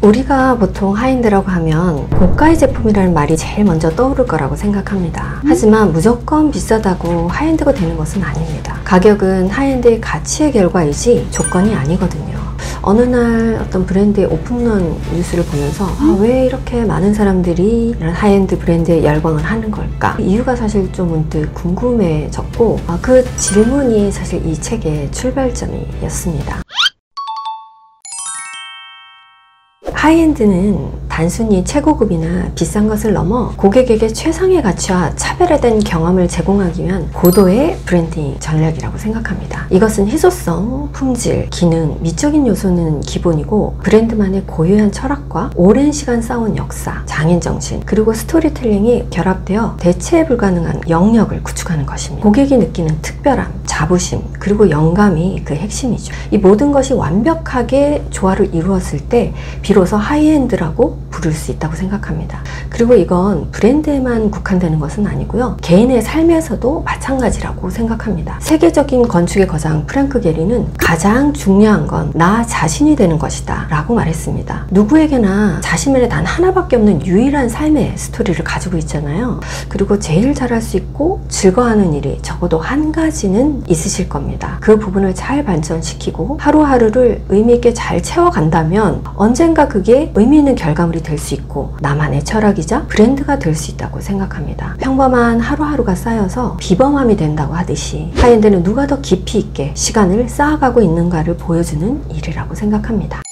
우리가 보통 하이엔드라고 하면 고가의 제품이라는 말이 제일 먼저 떠오를 거라고 생각합니다. 하지만 무조건 비싸다고 하이엔드가 되는 것은 아닙니다. 가격은 하이엔드의 가치의 결과이지 조건이 아니거든요. 어느 날 어떤 브랜드의 오픈런 뉴스를 보면서 왜 이렇게 많은 사람들이 이런 하이엔드 브랜드에 열광을 하는 걸까? 이유가 사실 좀 문득 궁금해졌고 그 질문이 사실 이 책의 출발점이었습니다. 하이엔드는 단순히 최고급이나 비싼 것을 넘어 고객에게 최상의 가치와 차별화된 경험을 제공하기 위한 고도의 브랜딩 전략이라고 생각합니다. 이것은 희소성, 품질, 기능, 미적인 요소는 기본이고 브랜드만의 고유한 철학과 오랜 시간 쌓아온 역사, 장인정신, 그리고 스토리텔링이 결합되어 대체 불가능한 영역을 구축하는 것입니다. 고객이 느끼는 특별함, 자부심, 그리고 영감이 그 핵심이죠. 이 모든 것이 완벽하게 조화를 이루었을 때 비로소 하이엔드라고 부를 수 있다고 생각합니다. 그리고 이건 브랜드에만 국한되는 것은 아니고요. 개인의 삶에서도 마찬가지라고 생각합니다. 세계적인 건축의 거장 프랭크 게리는 가장 중요한 건 나 자신이 되는 것이다 라고 말했습니다. 누구에게나 자신만의 단 하나밖에 없는 유일한 삶의 스토리를 가지고 있잖아요. 그리고 제일 잘할 수 있고 즐거워하는 일이 적어도 한 가지는 있으실 겁니다. 그 부분을 잘 발전시키고 하루하루를 의미있게 잘 채워간다면 언젠가 그게 의미 있는 결과물이 될 수 있고 나만의 철학이자 브랜드가 될 수 있다고 생각합니다. 평범한 하루하루가 쌓여서 비범함이 된다고 하듯이 하이엔드는 누가 더 깊이 있게 시간을 쌓아가고 있는가를 보여주는 일이라고 생각합니다.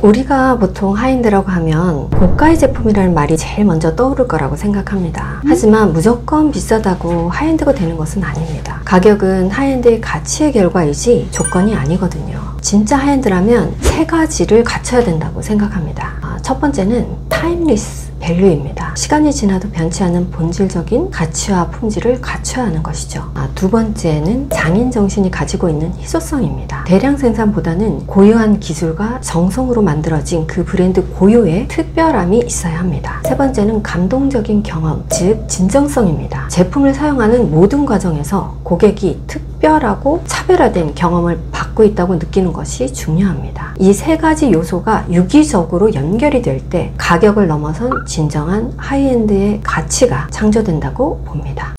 우리가 보통 하이엔드라고 하면 고가의 제품이라는 말이 제일 먼저 떠오를 거라고 생각합니다. 하지만 무조건 비싸다고 하이엔드가 되는 것은 아닙니다. 가격은 하이엔드의 가치의 결과이지 조건이 아니거든요. 진짜 하이엔드라면 세 가지를 갖춰야 된다고 생각합니다. 첫 번째는 타임리스 밸류입니다. 시간이 지나도 변치 않은 본질적인 가치와 품질을 갖춰야 하는 것이죠. 두 번째는 장인 정신이 가지고 있는 희소성입니다. 대량 생산보다는 고유한 기술과 정성으로 만들어진 그 브랜드 고유의 특별함이 있어야 합니다. 세 번째는 감동적인 경험, 즉 진정성입니다. 제품을 사용하는 모든 과정에서 고객이 특별하고 차별화된 경험을 받고 있다고 느끼는 것이 중요합니다. 이 세 가지 요소가 유기적으로 연결이 될 때 가격을 넘어선 진정한 하이엔드의 가치가 창조된다고 봅니다.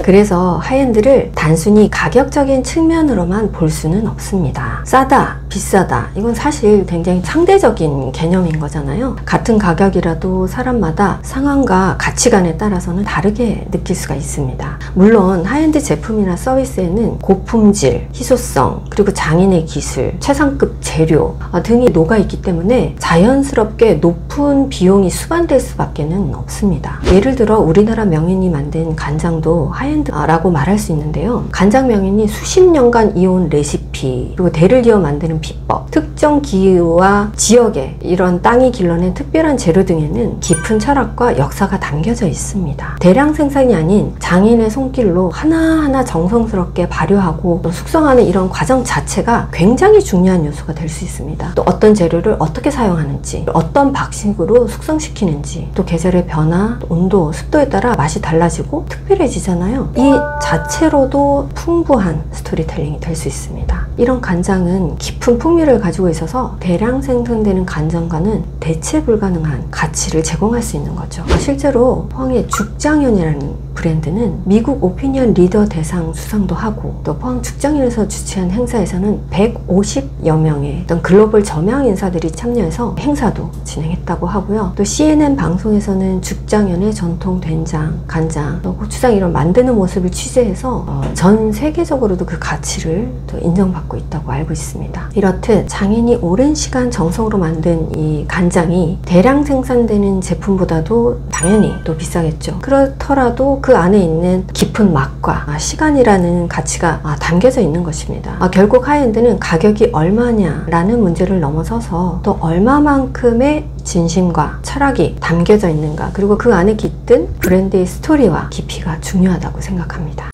그래서 하이엔드를 단순히 가격적인 측면으로만 볼 수는 없습니다. 싸다, 비싸다, 이건 사실 굉장히 상대적인 개념인 거잖아요. 같은 가격이라도 사람마다 상황과 가치관에 따라서는 다르게 느낄 수가 있습니다. 물론 하이엔드 제품이나 서비스에는 고품질, 희소성, 그리고 장인의 기술, 최상급 재료 등이 녹아있기 때문에 자연스럽게 높은 비용이 수반될 수밖에 없습니다. 예를 들어 우리나라 명인이 만든 간장도 하이엔드라고 말할 수 있는데요. 간장 명인이 수십 년간 이어온 레시피, 그리고 대를 이어 만드는 비법, 특정 기후와 지역의 이런 땅이 길러낸 특별한 재료 등에는 깊은 철학과 역사가 담겨져 있습니다. 대량 생산이 아닌 장인의 손길로 하나하나 정성스럽게 발효하고 또 숙성하는 이런 과정 자체가 굉장히 중요한 요소가 될 수 있습니다. 또 어떤 재료를 어떻게 사용하는지, 어떤 방식으로 숙성시키는지, 또 계절의 변화, 온도, 습도에 따라 맛이 달라지고 특별해지잖아요. 이 자체로도 풍부한 스토리텔링이 될 수 있습니다. 이런 간장은 깊은 풍미를 가지고 있어서 대량 생산되는 간장과는 대체 불가능한 가치를 제공할 수 있는 거죠. 실제로 포항의 죽장현이라는 브랜드는 미국 오피니언 리더 대상 수상도 하고, 또 포항 죽장현에서 주최한 행사에서는 150여 명의 어떤 글로벌 저명 인사들이 참여해서 행사도 진행했다고 하고요. 또 CNN 방송에서는 죽장현의 전통 된장, 간장, 또 고추장 이런 만드는 모습을 취재해서 전 세계적으로도 그 가치를 또 인정받고 있다고 알고 있습니다. 이렇듯 장인이 오랜 시간 정성으로 만든 이 간장이 대량 생산되는 제품보다도 당연히 또 비싸겠죠. 그렇더라도 그 안에 있는 깊은 맛과 시간이라는 가치가 담겨져 있는 것입니다. 결국 하이엔드는 가격이 얼마냐라는 문제를 넘어서서 또 얼마만큼의 진심과 철학이 담겨져 있는가, 그리고 그 안에 깃든 브랜드의 스토리와 깊이가 중요하다고 생각합니다.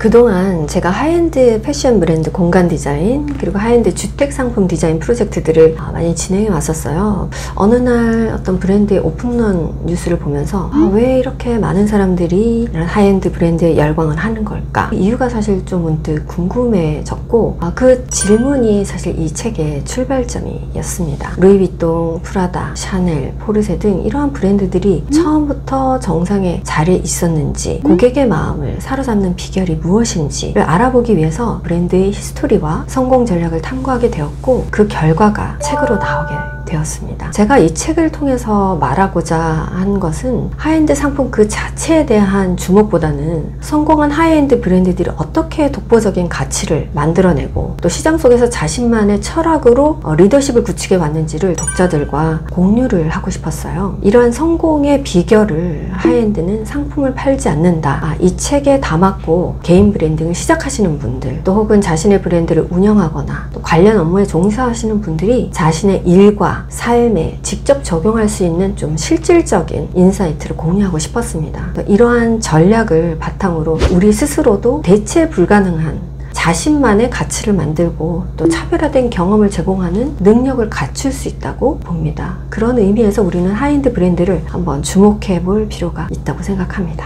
그동안 제가 하이엔드 패션 브랜드 공간 디자인 그리고 하이엔드 주택 상품 디자인 프로젝트들을 많이 진행해 왔었어요. 어느 날 어떤 브랜드의 오픈런 뉴스를 보면서 왜 이렇게 많은 사람들이 이런 하이엔드 브랜드에 열광을 하는 걸까? 이유가 사실 좀 문득 궁금해졌고 그 질문이 사실 이 책의 출발점이었습니다. 루이비통, 프라다, 샤넬, 포르쉐 등 이러한 브랜드들이 처음부터 정상에 자리에 있었는지 고객의 마음을 사로잡는 비결이 무엇인지를 알아보기 위해서 브랜드의 히스토리와 성공 전략을 탐구하게 되었고 그 결과가 책으로 나오게 되었습니다. 제가 이 책을 통해서 말하고자 한 것은 하이엔드 상품 그 자체에 대한 주목보다는 성공한 하이엔드 브랜드들이 어떻게 독보적인 가치를 만들어내고 또 시장 속에서 자신만의 철학으로 리더십을 구축해 왔는지를 독자들과 공유를 하고 싶었어요. 이러한 성공의 비결을 하이엔드는 상품을 팔지 않는다. 이 책에 담았고 개인 브랜딩을 시작하시는 분들 또 혹은 자신의 브랜드를 운영하거나 또 관련 업무에 종사하시는 분들이 자신의 일과 삶에 직접 적용할 수 있는 좀 실질적인 인사이트를 공유하고 싶었습니다. 이러한 전략을 바탕으로 우리 스스로도 대체 불가능한 자신만의 가치를 만들고 또 차별화된 경험을 제공하는 능력을 갖출 수 있다고 봅니다. 그런 의미에서 우리는 하이엔드 브랜드를 한번 주목해 볼 필요가 있다고 생각합니다.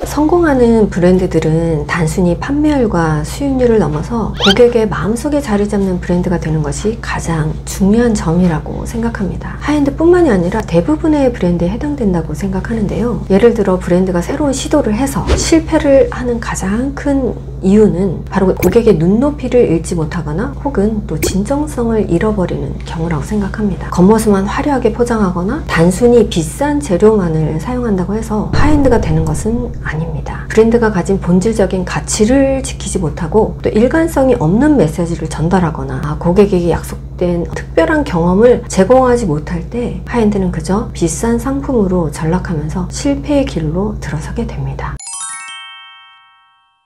성공하는 브랜드들은 단순히 판매율과 수익률을 넘어서 고객의 마음속에 자리 잡는 브랜드가 되는 것이 가장 중요한 점이라고 생각합니다. 하이엔드 뿐만이 아니라 대부분의 브랜드에 해당된다고 생각하는데요. 예를 들어 브랜드가 새로운 시도를 해서 실패를 하는 가장 큰 이유는 바로 고객의 눈높이를 읽지 못하거나 혹은 또 진정성을 잃어버리는 경우라고 생각합니다. 겉모습만 화려하게 포장하거나 단순히 비싼 재료만을 사용한다고 해서 하이엔드가 되는 것은 아닙니다. 브랜드가 가진 본질적인 가치를 지키지 못하고 또 일관성이 없는 메시지를 전달하거나 고객에게 약속된 특별한 경험을 제공하지 못할 때 하이엔드는 그저 비싼 상품으로 전락하면서 실패의 길로 들어서게 됩니다.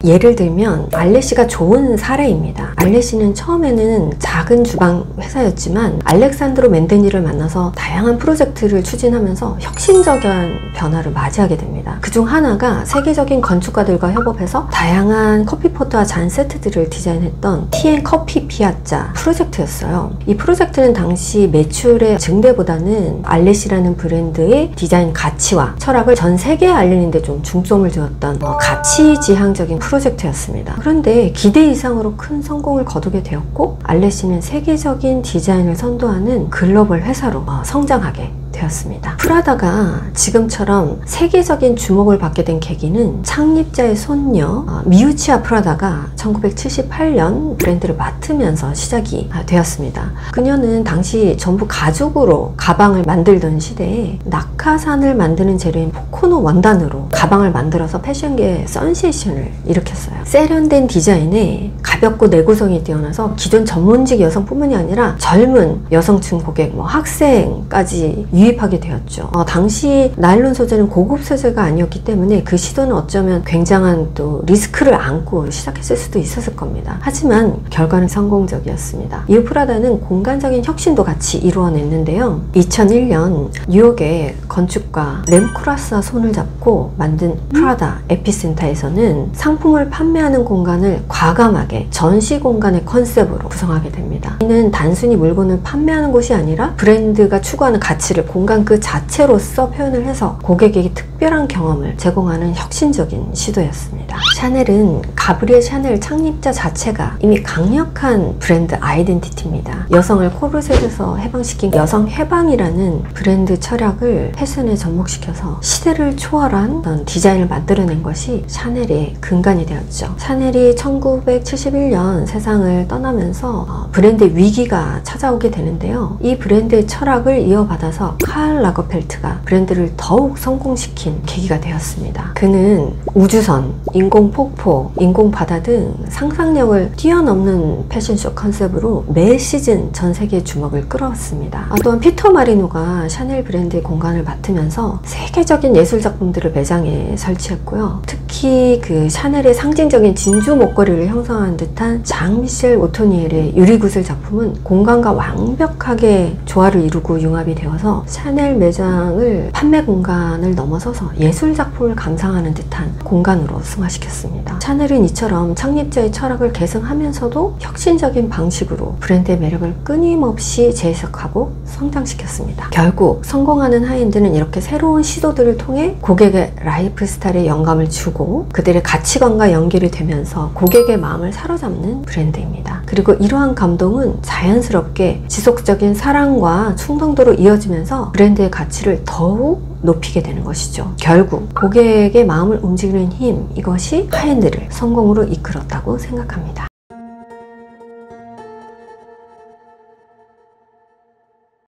예를 들면 알레시가 좋은 사례입니다. 알레시는 처음에는 작은 주방 회사였지만 알렉산드로 맨데니를 만나서 다양한 프로젝트를 추진하면서 혁신적인 변화를 맞이하게 됩니다. 그중 하나가 세계적인 건축가들과 협업해서 다양한 커피포트와 잔 세트들을 디자인했던 티앤커피 피아자 프로젝트였어요. 이 프로젝트는 당시 매출의 증대보다는 알레시라는 브랜드의 디자인 가치와 철학을 전 세계에 알리는 데 좀 중점을 두었던 가치지향적인 프로젝트였습니다. 그런데 기대 이상으로 큰 성공을 거두게 되었고 알레시는 세계적인 디자인을 선도하는 글로벌 회사로 성장하게 되었습니다. 프라다가 지금처럼 세계적인 주목을 받게 된 계기는 창립자의 손녀 미우치아 프라다가 1978년 브랜드를 맡으면서 시작이 되었습니다. 그녀는 당시 전부 가죽으로 가방을 만들던 시대에 낙하산을 만드는 재료인 포코노 원단으로 가방을 만들어서 패션계에 센세이션을 일으켰어요. 세련된 디자인에 가볍고 내구성이 뛰어나서 기존 전문직 여성뿐만이 아니라 젊은 여성층 고객, 학생까지 유입하게 되었죠. 당시 나일론 소재는 고급 소재가 아니었기 때문에 그 시도는 어쩌면 굉장한 또 리스크를 안고 시작했을 수도 있었을 겁니다. 하지만 결과는 성공적이었습니다. 이후 프라다는 공간적인 혁신도 같이 이루어냈는데요. 2001년 뉴욕의 건축가 램쿠라스와 손을 잡고 만든 프라다 에피센터에서는 상품을 판매하는 공간을 과감하게 전시 공간의 컨셉으로 구성하게 됩니다. 이는 단순히 물건을 판매하는 곳이 아니라 브랜드가 추구하는 가치를 공간 그 자체로서 표현을 해서 고객에게 특별한 경험을 제공하는 혁신적인 시도였습니다. 샤넬은 가브리엘 샤넬 창립자 자체가 이미 강력한 브랜드 아이덴티티입니다. 여성을 코르셋에서 해방시킨 여성 해방이라는 브랜드 철학을 패션에 접목시켜서 시대를 초월한 어떤 디자인을 만들어낸 것이 샤넬의 근간이 되었죠. 샤넬이 1971년 세상을 떠나면서 브랜드 위기가 찾아오게 되는데요. 이 브랜드의 철학을 이어받아서 칼 라거펠트가 브랜드를 더욱 성공시킨 계기가 되었습니다. 그는 우주선, 인공폭포, 인공바다 등 상상력을 뛰어넘는 패션쇼 컨셉으로 매 시즌 전 세계의 주목을 끌어왔습니다. 또한 피터 마리노가 샤넬 브랜드의 공간을 맡으면서 세계적인 예술 작품들을 매장에 설치했고요. 특히 그 샤넬의 상징적인 진주 목걸이를 형성한 듯한 장 미셸 오토니엘의 유리구슬 작품은 공간과 완벽하게 조화를 이루고 융합이 되어서 샤넬 매장을 판매 공간을 넘어서서 예술 작품을 감상하는 듯한 공간으로 승화시켰습니다. 샤넬은 이처럼 창립자의 철학을 계승하면서도 혁신적인 방식으로 브랜드의 매력을 끊임없이 재해석하고 성장시켰습니다. 결국 성공하는 하이엔드는 이렇게 새로운 시도들을 통해 고객의 라이프 스타일에 영감을 주고 그들의 가치관과 연결이 되면서 고객의 마음을 사로잡는 브랜드입니다. 그리고 이러한 감동은 자연스럽게 지속적인 사랑과 충동도로 이어지면서 브랜드의 가치를 더욱 높이게 되는 것이죠. 결국 고객의 마음을 움직이는 힘, 이것이 하이엔드를 성공으로 이끌었다고 생각합니다.